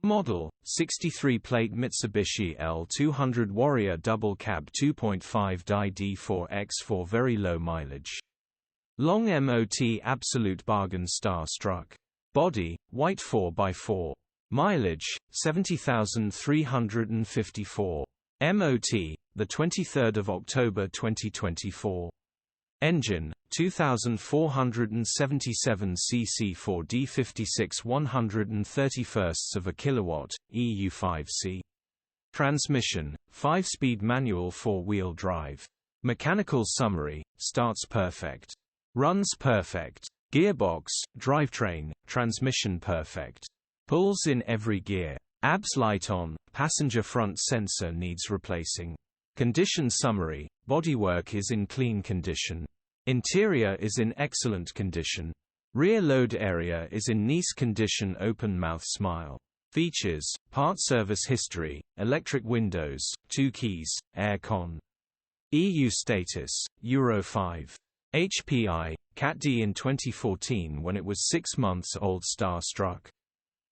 Model, 63-plate Mitsubishi L200 Warrior Double Cab 2.5 Di D4X4 very low mileage. Long MOT absolute bargain star-struck. Body, white 4x4. Mileage, 70,354. MOT, the 23rd of October 2024. Engine, 2477 cc 4D56 131st of a kilowatt, EU5C. Transmission, 5-speed manual 4-wheel drive. Mechanical summary, starts perfect. Runs perfect. Gearbox, drivetrain, transmission perfect. Pulls in every gear. ABS light on, passenger front sensor needs replacing. Condition summary, bodywork is in clean condition. Interior is in excellent condition. Rear load area is in nice condition. Open mouth smile. Features, part service history, electric windows, 2 keys, air con. EU status, Euro 5. HPI, Cat D in 2014 when it was 6 months old. Star-struck.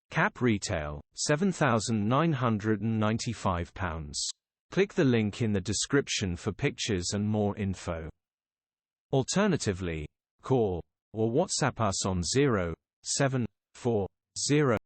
Cap retail, £7,995. Click the link in the description for pictures and more info. Alternatively, call or WhatsApp us on 0740